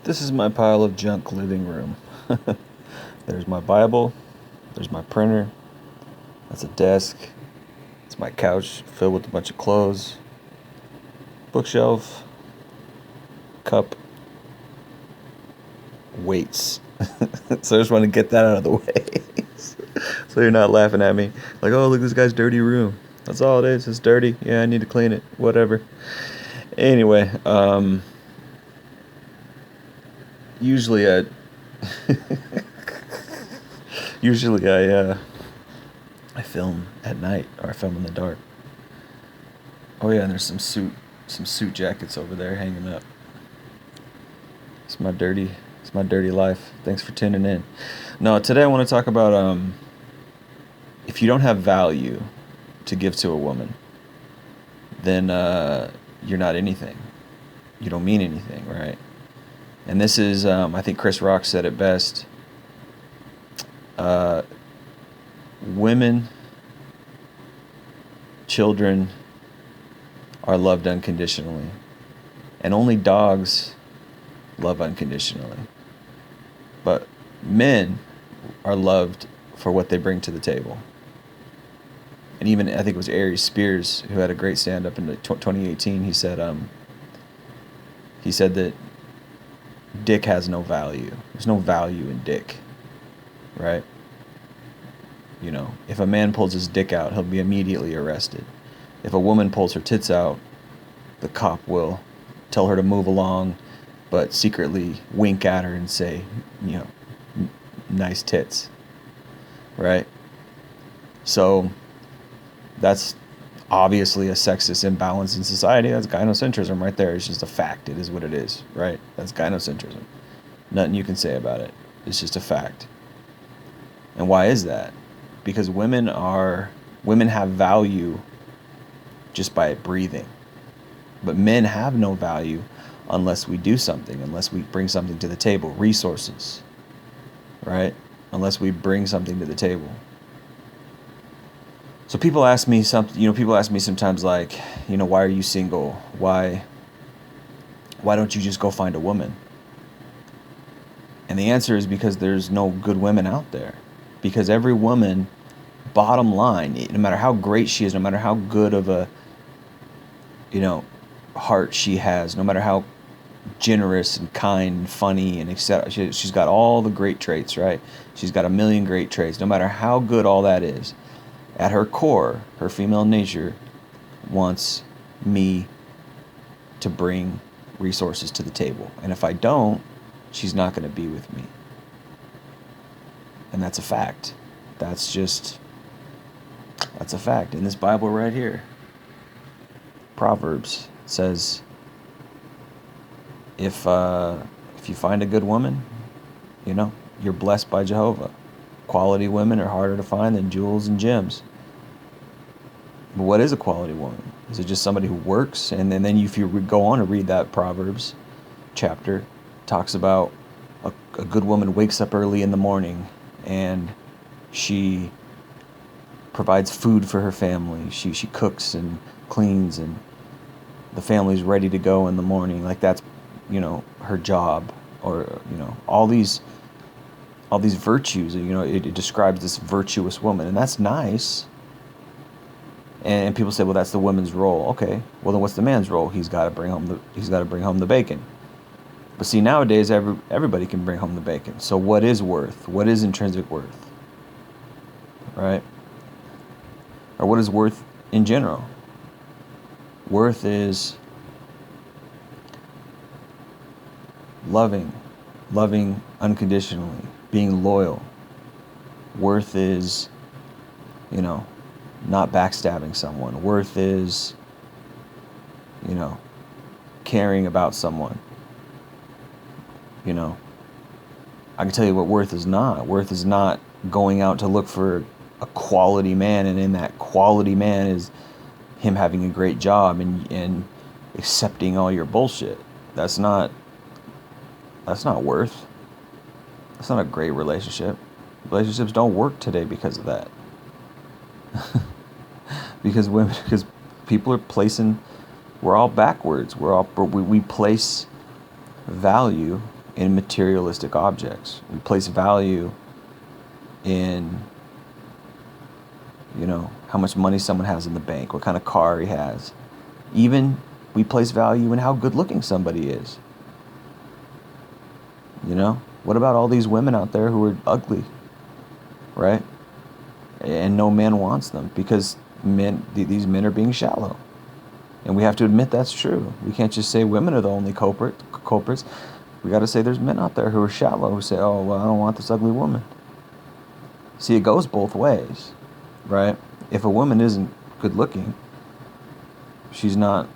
This is my pile of junk living room. There's my Bible. There's my printer. That's a desk. It's my couch filled with a bunch of clothes. Bookshelf. Cup. Weights. So I just want to get that out of the way. So you're not laughing at me. Like, oh, look, this guy's dirty room. That's all it is. It's dirty. Yeah, I need to clean it. Whatever. Anyway, usually I usually I film at night, or I film in the dark. Oh yeah, and there's some suit jackets over there hanging up. It's my dirty life. Thanks for tuning in. No, today I want to talk about if you don't have value to give to a woman, then you're not anything. You don't mean anything, right? And this is, I think Chris Rock said it best. Uh, Women, children are loved unconditionally, and only dogs love unconditionally. But men are loved for what they bring to the table. And even, I think it was Aries Spears who had a great stand up in 2018. He said that dick has no value. There's no value in dick, right? You know, if a man pulls his dick out, he'll be immediately arrested. If a woman pulls her tits out, the cop will tell her to move along, but secretly wink at her and say, you know, nice tits, right? So that's obviously a sexist imbalance in society. That's gynocentrism right there. It's just a fact. It is what it is, right? That's gynocentrism. Nothing you can say about it. It's just a fact. And why is that? Because women have value just by breathing. But men have no value unless we do something, unless we bring something to the table, resources, right? Unless we bring something to the table. So people ask me sometimes, like, why are you single? Why don't you just go find a woman? And the answer is because there's no good women out there. Because every woman, bottom line, no matter how great she is, no matter how good of a, heart she has, no matter how generous and kind and funny and etc. She's got all the great traits, right? She's got a million great traits. No matter how good all that is, at her core, her female nature wants me to bring resources to the table. And if I don't, she's not going to be with me. And that's a fact. That's a fact. In this Bible right here, Proverbs says, if you find a good woman, you're blessed by Jehovah. Quality women are harder to find than jewels and gems. But what is a quality woman? Is it just somebody who works? And then if you go on to read that Proverbs chapter, talks about a good woman wakes up early in the morning and she provides food for her family. She cooks and cleans, and the family's ready to go in the morning. Like that's, her job, or, all these virtues. It describes this virtuous woman, and that's nice. And people say, well, that's the woman's role. Okay, well then what's the man's role? He's got to bring home the bacon. But see, nowadays everybody can bring home the bacon. So what is worth? What is intrinsic worth? Right? Or what is worth in general? Worth is loving unconditionally, being loyal. Worth is, not backstabbing someone. Worth is, caring about someone. I can tell you what worth is not. Worth is not going out to look for a quality man, and in that quality man is him having a great job and accepting all your bullshit. That's not worth. That's not a great relationship. Relationships don't work today because of that. because people are placing, we're all backwards. We place value in materialistic objects. We place value in, how much money someone has in the bank, what kind of car he has. Even we place value in how good looking somebody is. What about all these women out there who are ugly, right? And no man wants them because these men are being shallow. And we have to admit that's true. We can't just say women are the only culprits. We got to say there's men out there who are shallow, who say, oh, well, I don't want this ugly woman. See, it goes both ways, right? If a woman isn't good looking, she has no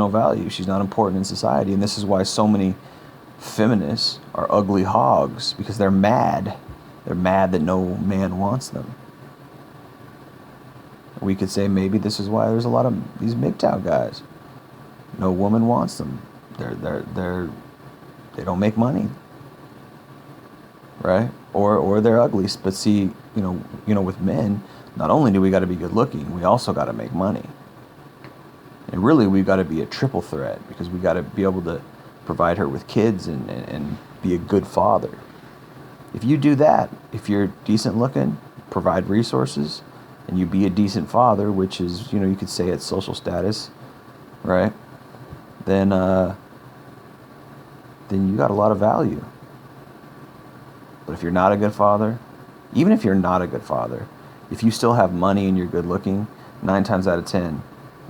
value. She's not important in society. And this is why so many feminists are ugly hogs, because they're mad. They're mad that no man wants them. We could say maybe this is why there's a lot of these MGTOW guys. No woman wants them. They don't make money, right? Or they're ugly. But see, with men, not only do we got to be good looking, we also got to make money. And really, we've got to be a triple threat, because we got to be able to provide her with kids and be a good father. If you do that, if you're decent looking, provide resources, and you be a decent father, which is, you could say it's social status, right? Then you got a lot of value. But if you're not a good father, even if you're not a good father, if you still have money and you're good looking, 9 times out of 10,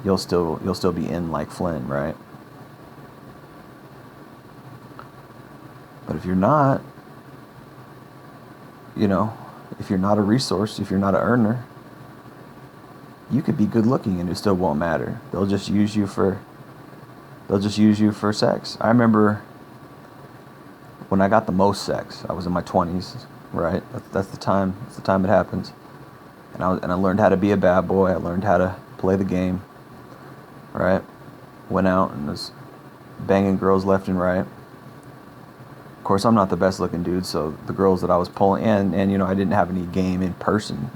you'll still be in like Flynn, right? But if you're not, if you're not a resource, if you're not an earner, you could be good looking and it still won't matter. They'll just use you for sex. I remember when I got the most sex, I was in my 20s, right? That's the time it happens. And I learned how to be a bad boy. I learned how to play the game, right? Went out and was banging girls left and right. Of course, I'm not the best looking dude, so the girls that I was pulling, and I didn't have any game in person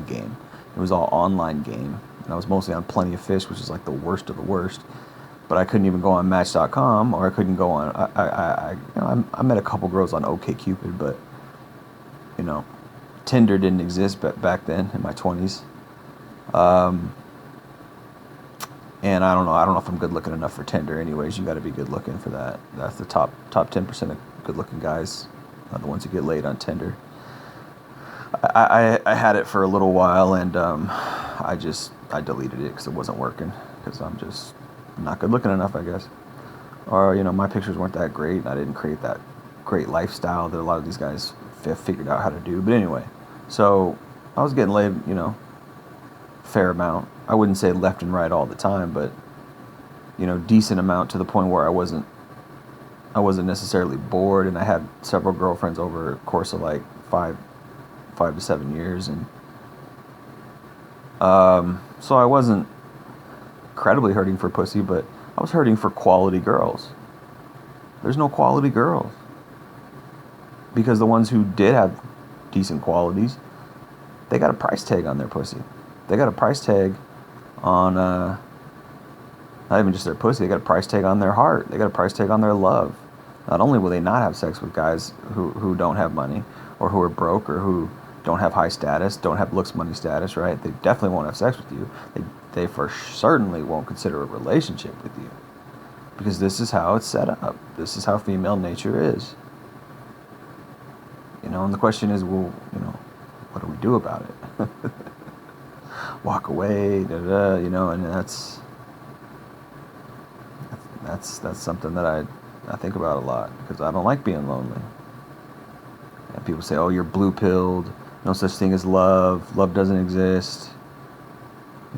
game. It was all online game, and I was mostly on Plenty of Fish, which is like the worst of the worst. But I couldn't even go on Match.com, or I couldn't go on. I met a couple girls on OkCupid, but Tinder didn't exist back then in my 20s. And I don't know if I'm good looking enough for Tinder. Anyways, you got to be good looking for that. That's the top 10% of good looking guys, are the ones who get laid on Tinder. I had it for a little while, and I deleted it because it wasn't working, because I'm just not good looking enough, I guess. Or my pictures weren't that great, and I didn't create that great lifestyle that a lot of these guys figured out how to do. But anyway, so I was getting laid, fair amount. I wouldn't say left and right all the time, but decent amount, to the point where I wasn't necessarily bored, and I had several girlfriends over a course of like 5 to 7 years, and so I wasn't incredibly hurting for pussy, but I was hurting for quality girls. There's no quality girls, because the ones who did have decent qualities, they got a price tag on their pussy. They got a price tag on not even just their pussy, they got a price tag on their heart. They got a price tag on their love. Not only will they not have sex with guys who don't have money, or who are broke, or who don't have high status, don't have looks money status, right? They definitely won't have sex with you. They for certainly won't consider a relationship with you, because this is how it's set up. This is how female nature is. And the question is, well, what do we do about it? Walk away, and that's something that I think about a lot, because I don't like being lonely. And people say, oh, you're blue-pilled, no such thing as love, love doesn't exist.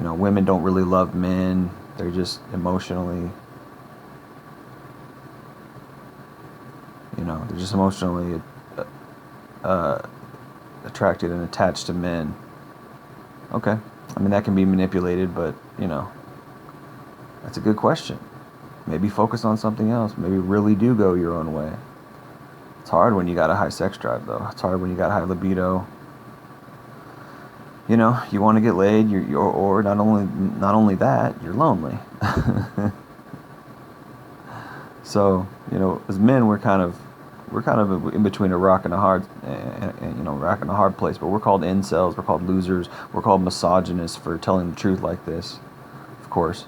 Women don't really love men, they're just emotionally, attracted and attached to men. Okay, I mean, that can be manipulated, but that's a good question. Maybe focus on something else. Maybe really do go your own way. It's hard when you got a high sex drive, though. It's hard when you got high libido. You want to get laid, or not only that, you're lonely. So, as men, we're kind of in between a rock and a hard, rock and a hard place. But we're called incels. We're called losers. We're called misogynists for telling the truth like this, of course,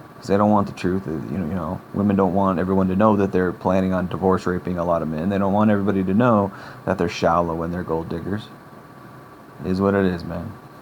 because they don't want the truth. Women don't want everyone to know that they're planning on divorce raping a lot of men. They don't want everybody to know that they're shallow and they're gold diggers. It is what it is, man.